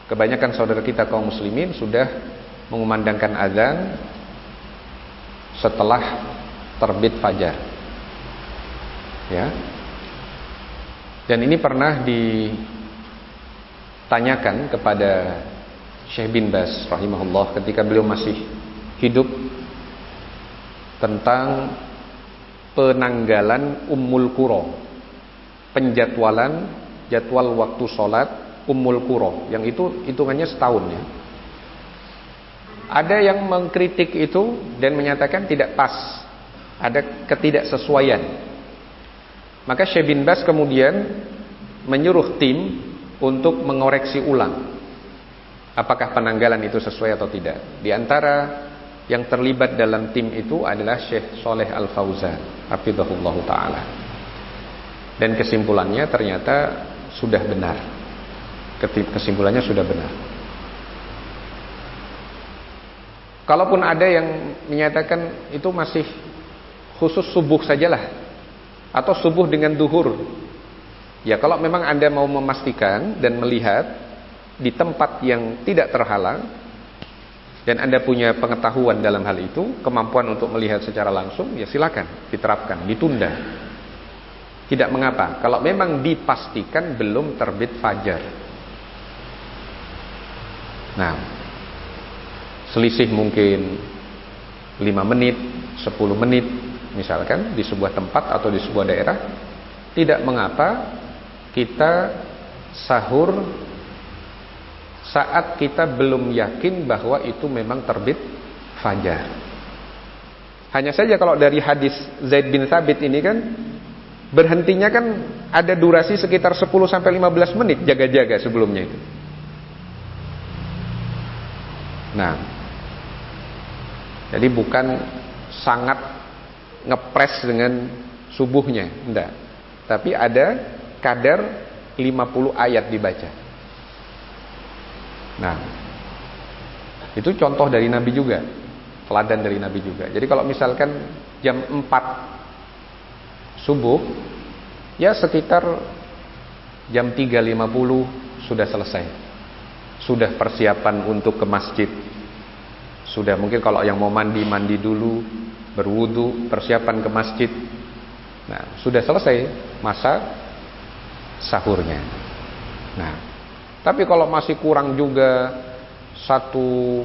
kebanyakan saudara kita kaum muslimin sudah mengumandangkan azan setelah terbit fajar. Ya. Dan ini pernah ditanyakan kepada Syekh bin Baz rahimahullah ketika beliau masih hidup tentang penanggalan Ummul Qura, penjadwalan jadwal waktu sholat Ummul Qura, yang itu hitungannya setahun ya. Ada yang mengkritik itu dan menyatakan tidak pas, ada ketidaksesuaian. Maka Syekh bin Baz kemudian menyuruh tim untuk mengoreksi ulang apakah penanggalan itu sesuai atau tidak. Di antara yang terlibat dalam tim itu adalah Syekh Shalih Al Fauzan hafizahullah ta'ala. Dan kesimpulannya ternyata sudah benar. Kesimpulannya sudah benar. Kalaupun ada yang menyatakan itu masih khusus subuh sajalah, atau subuh dengan duhur, ya kalau memang Anda mau memastikan dan melihat di tempat yang tidak terhalang dan Anda punya pengetahuan dalam hal itu, kemampuan untuk melihat secara langsung, ya silakan diterapkan, ditunda. Tidak mengapa kalau memang dipastikan belum terbit fajar. Nah, selisih mungkin 5 menit, 10 menit misalkan di sebuah tempat atau di sebuah daerah, tidak mengapa kita sahur saat kita belum yakin bahwa itu memang terbit fajar. Hanya saja kalau dari hadis Zaid bin Thabit ini kan berhentinya kan ada durasi sekitar 10-15 menit jaga-jaga sebelumnya itu. Nah, jadi bukan sangat ngepres dengan subuhnya, enggak. Tapi ada kadar 50 ayat dibaca. Nah, itu contoh dari Nabi juga, teladan dari Nabi juga. Jadi kalau misalkan jam 4 subuh, ya sekitar jam 3.50 sudah selesai. Sudah persiapan untuk ke masjid. Sudah mungkin kalau yang mau mandi dulu, berwudu, persiapan ke masjid. Nah, sudah selesai masa sahurnya. Nah, tapi kalau masih kurang juga satu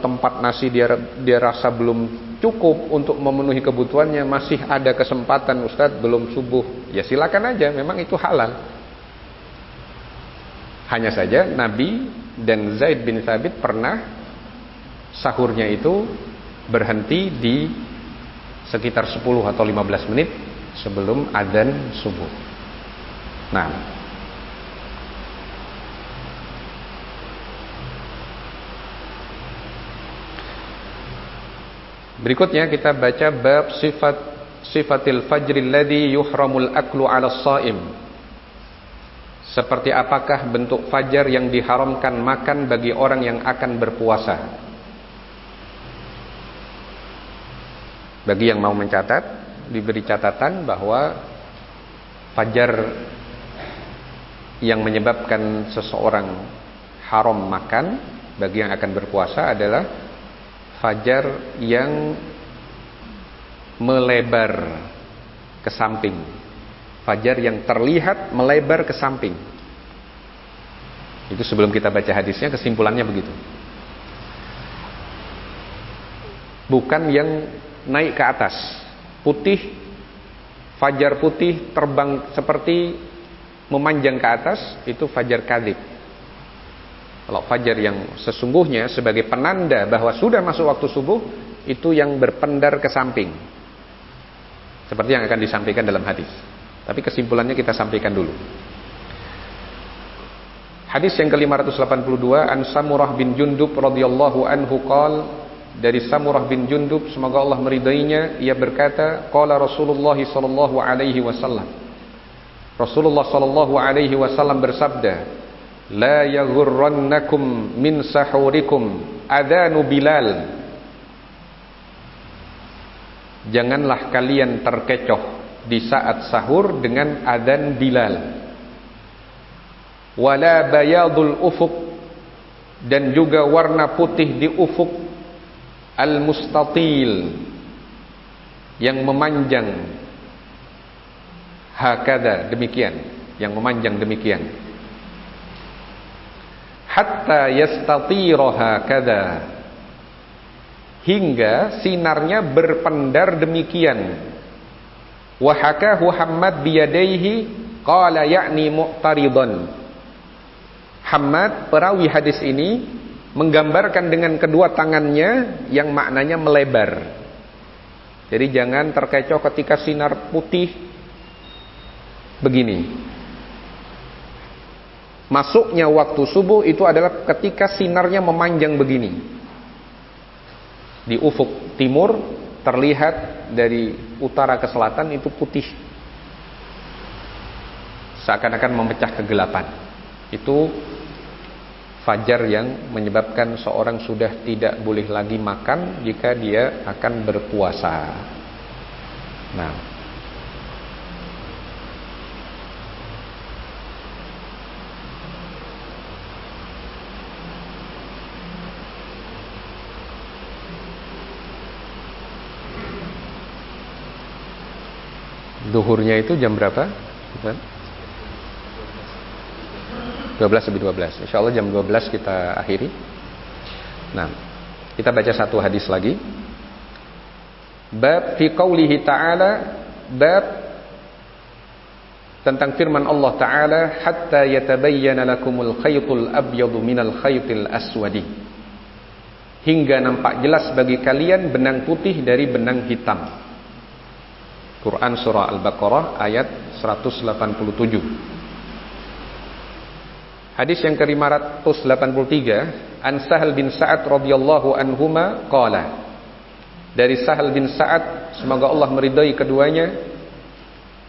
tempat nasi dia rasa belum cukup untuk memenuhi kebutuhannya, masih ada kesempatan Ustadz belum subuh, ya silakan aja, memang itu halal. Hanya saja Nabi dan Zaid bin Thabit pernah sahurnya itu berhenti di sekitar 10 atau 15 menit sebelum adzan subuh. Nah, berikutnya kita baca bab sifatil fajril ladzi yuhramul aklu 'ala shaim. Seperti apakah bentuk fajar yang diharamkan makan bagi orang yang akan berpuasa? Bagi yang mau mencatat, diberi catatan bahwa fajar yang menyebabkan seseorang haram makan bagi yang akan berpuasa adalah fajar yang melebar ke samping. Fajar yang terlihat melebar ke samping. Itu sebelum kita baca hadisnya, kesimpulannya begitu. Bukan yang naik ke atas, putih, fajar putih terbang seperti memanjang ke atas, itu fajar kadzib. Kalau fajar yang sesungguhnya sebagai penanda bahwa sudah masuk waktu subuh, itu yang berpendar ke samping, seperti yang akan disampaikan dalam hadis. Tapi kesimpulannya kita sampaikan dulu. Hadis yang ke-582, an Samurah bin Jundub radhiyallahu anhu qala, dari Samurah bin Jundub, semoga Allah meridainya, ia berkata, qala Rasulullah sallallahu alaihi wasallam, Rasulullah sallallahu alaihi wasallam bersabda, la yaghurrannakum min sahurikum adanu Bilal. Janganlah kalian terkecoh di saat sahur dengan adzan Bilal. Wala bayadul ufuk, dan juga warna putih di ufuk al-mustatil, yang memanjang, hakada, demikian, yang memanjang demikian, hatta yastatira hakada, hingga sinarnya berpendar demikian. Wa hakahu Hammad biyadaihi qala ya'ni mu'taridan. Hammad, perawi hadis ini, menggambarkan dengan kedua tangannya yang maknanya melebar. Jadi jangan terkecoh ketika sinar putih begini. Masuknya waktu subuh itu adalah ketika sinarnya memanjang begini. Di ufuk timur terlihat dari utara ke selatan itu putih, seakan-akan memecah kegelapan. Itu fajar yang menyebabkan seorang sudah tidak boleh lagi makan jika dia akan berpuasa. Nah, duhurnya itu jam berapa? 12 lebih 12. Insya Allah jam 12 kita akhiri. Nah, kita baca satu hadis lagi. Bab fi qaulihi ta'ala, bab tentang firman Allah Ta'ala, hatta yatabayyana lakumul khaytul abyadu minal khaytil aswadi, hingga nampak jelas bagi kalian benang putih dari benang hitam. Quran surah Al-Baqarah ayat 187. Hadis yang ke-583, an Sahal bin Sa'ad radhiyallahu anhuma qala, dari Sahal bin Sa'ad, semoga Allah meridai keduanya,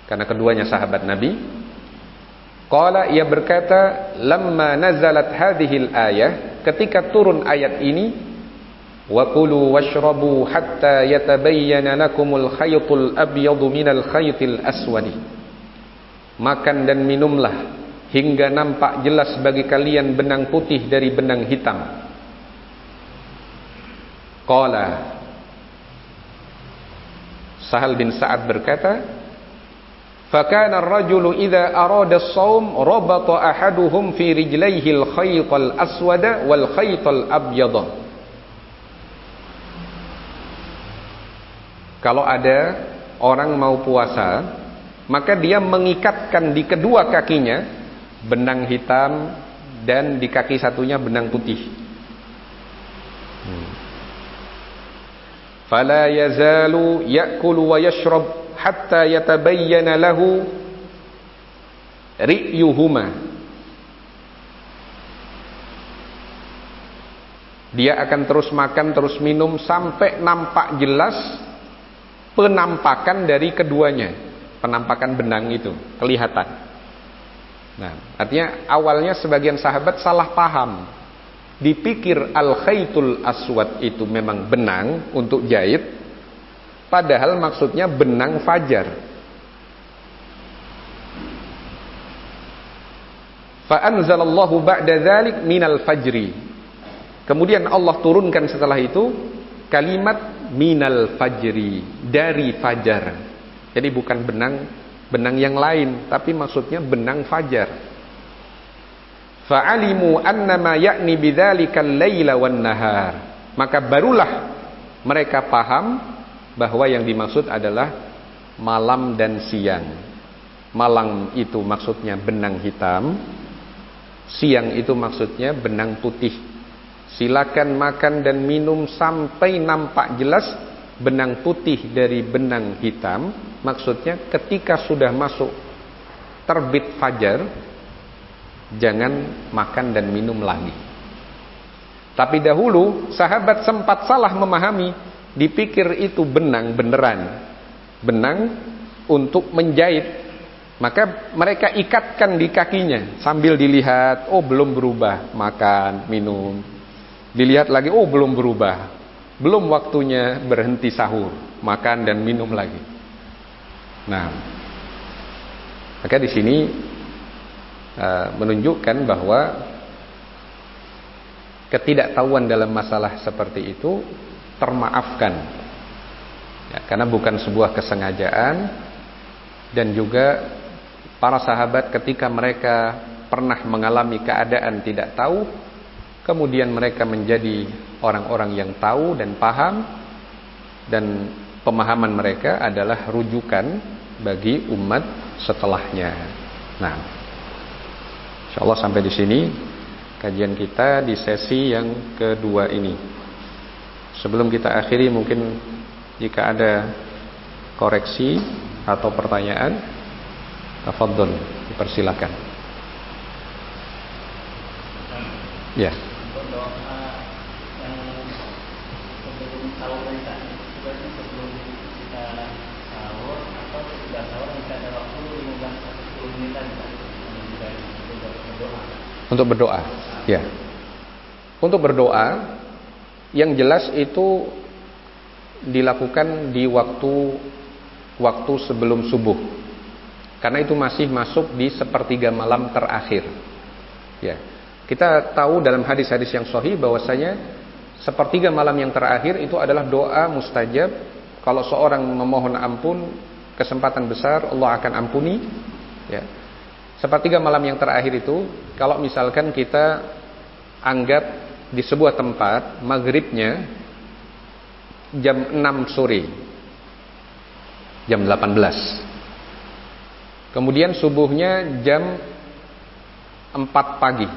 karena keduanya sahabat Nabi. Qala, ia berkata, lamma nazalat hadhil ayah, ketika turun ayat ini, wa kulu washrabu hatta yatabayyana lakumul khaytul abyadu minal khaytil aswadi, makan dan minumlah hingga nampak jelas bagi kalian benang putih dari benang hitam. Qala, Sahal bin Sa'ad berkata, fakana ar-rajulu idza arada as-shaum rabata ahaduhum fi rijlaihi al-khaytal aswada wal khaytal abyada. Kalau ada orang mau puasa, maka dia mengikatkan di kedua kakinya benang hitam dan di kaki satunya benang putih. Fala yazalu ya'kulu wa yashrab hatta yatabayyana lahu ri'yuhuma. Dia akan terus makan, terus minum sampai nampak jelas penampakan dari keduanya. Penampakan benang itu kelihatan. Nah, artinya awalnya sebagian sahabat salah paham. Dipikir al-khaitul aswad itu memang benang untuk jahit, padahal maksudnya benang fajar. Fa anzalallahu ba'da dzalik minal fajri. Kemudian Allah turunkan setelah itu kalimat minal fajri, dari fajar. Jadi bukan benang yang lain, tapi maksudnya benang fajar. Fa'alimu annama ya'ni bidzalikal laila wan nahar. Maka barulah mereka paham bahwa yang dimaksud adalah malam dan siang. Malam itu maksudnya benang hitam, siang itu maksudnya benang putih. Silakan makan dan minum sampai nampak jelas benang putih dari benang hitam. Maksudnya ketika sudah masuk terbit fajar, jangan makan dan minum lagi. Tapi dahulu sahabat sempat salah memahami, dipikir itu benang beneran, benang untuk menjahit. Maka mereka ikatkan di kakinya sambil dilihat, oh belum berubah, makan, minum. Dilihat lagi, oh belum berubah, belum waktunya berhenti sahur, makan dan minum lagi. Nah, maka di sini menunjukkan bahwa ketidaktahuan dalam masalah seperti itu termaafkan, ya, karena bukan sebuah kesengajaan. Dan juga para sahabat ketika mereka pernah mengalami keadaan tidak tahu, kemudian mereka menjadi orang-orang yang tahu dan paham, dan pemahaman mereka adalah rujukan bagi umat setelahnya. Nah, insyaallah sampai di sini kajian kita di sesi yang kedua ini. Sebelum kita akhiri, mungkin jika ada koreksi atau pertanyaan, tafadhol, dipersilakan. Ya. Untuk doa yang sebelum sahur kita, sebenarnya sebelum kita sahur atau sesudah sahur kita ada waktu 15-10 menit untuk berdoa. Untuk berdoa, ya. Untuk berdoa, yang jelas itu dilakukan di waktu sebelum subuh, karena itu masih masuk di sepertiga malam terakhir. Ya, kita tahu dalam hadis-hadis yang sahih bahwasanya sepertiga malam yang terakhir itu adalah doa mustajab. Kalau seorang memohon ampun, kesempatan besar Allah akan ampuni. Ya, sepertiga malam yang terakhir itu, kalau misalkan kita anggap di sebuah tempat maghribnya jam 6 sore, jam 18, kemudian subuhnya jam 4 pagi,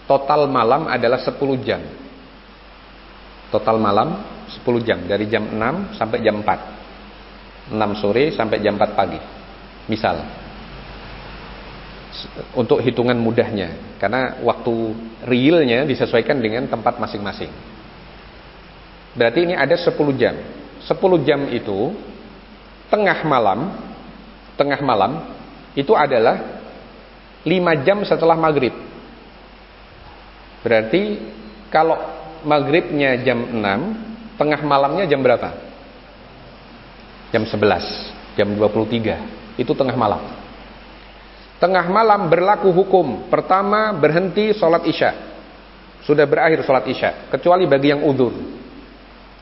total malam adalah 10 jam. Total malam 10 jam, dari jam 6 sampai jam 4, 6 sore sampai jam 4 pagi. Misal, untuk hitungan mudahnya, karena waktu realnya disesuaikan dengan tempat masing-masing. Berarti ini ada 10 jam. 10 jam itu tengah malam itu adalah 5 jam setelah maghrib. Berarti kalau maghribnya jam 6, tengah malamnya jam berapa? Jam 11, jam 23. Itu tengah malam. Tengah malam berlaku hukum. Pertama, berhenti sholat isya. Sudah berakhir sholat isya, kecuali bagi yang udzur,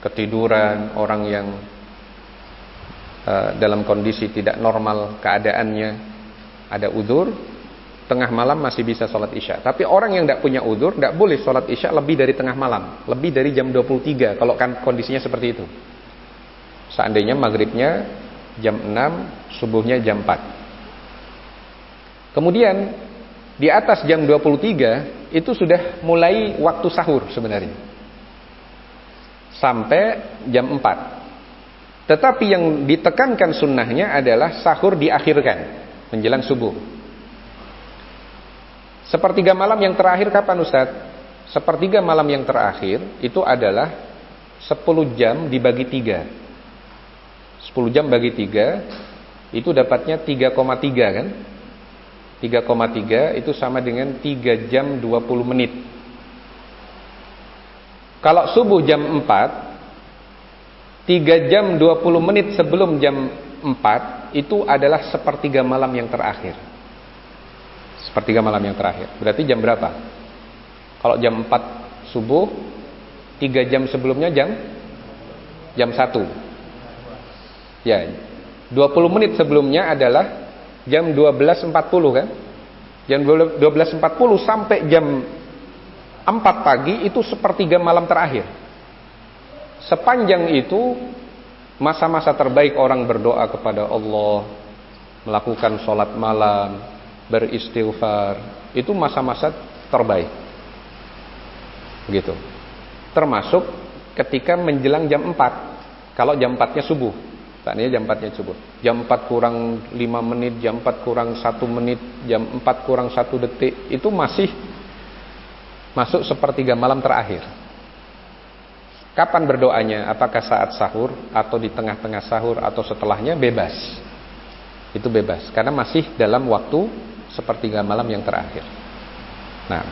ketiduran, orang yang dalam kondisi tidak normal keadaannya, ada udzur, tengah malam masih bisa sholat isya. Tapi orang yang tidak punya udzur tidak boleh sholat isya lebih dari tengah malam, lebih dari jam 23 kalau kan kondisinya seperti itu. Seandainya maghribnya jam 6, subuhnya jam 4. Kemudian di atas jam 23 itu sudah mulai waktu sahur sebenarnya, sampai jam 4. Tetapi yang ditekankan sunnahnya adalah sahur diakhirkan menjelang subuh. Sepertiga malam yang terakhir kapan Ustaz? Sepertiga malam yang terakhir itu adalah 10 jam dibagi 3. 10 jam bagi 3 itu dapatnya 3,3 kan? 3,3 itu sama dengan 3 jam 20 menit. Kalau subuh jam 4, 3 jam 20 menit sebelum jam 4 itu adalah sepertiga malam yang terakhir. Sepertiga malam yang terakhir. Berarti jam berapa? Kalau jam 4 subuh, 3 jam sebelumnya jam 1. Ya, 20 menit sebelumnya adalah jam 12.40 kan? Jam 12.40 sampai jam 4 pagi itu sepertiga malam terakhir. Sepanjang itu masa-masa terbaik orang berdoa kepada Allah, melakukan sholat malam, beristighfar, itu masa-masa terbaik. Gitu. Termasuk ketika menjelang jam 4. Kalau jam 4-nya subuh. Tadinya jam 4-nya subuh. Jam 4 kurang 5 menit, jam 4 kurang 1 menit, jam 4 kurang 1 detik, itu masih masuk sepertiga malam terakhir. Kapan berdoanya? Apakah saat sahur atau di tengah-tengah sahur atau setelahnya? Bebas. Itu bebas karena masih dalam waktu sepertiga malam yang terakhir. Nah,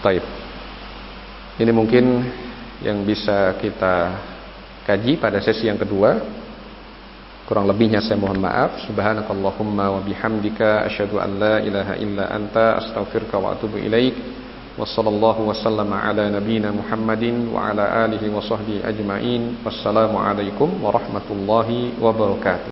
taib. Ini mungkin yang bisa kita kaji pada sesi yang kedua. Kurang lebihnya saya mohon maaf. Subhanakallahumma wa bihamdika asyhadu an la ilaha illa anta astaghfiruka wa atubu ilaik. Wassallallahu wasallama ala nabiyyina Muhammadin wa ala alihi wa sahbihi ajma'in. Wassalamu alaikum warahmatullahi wabarakatuh.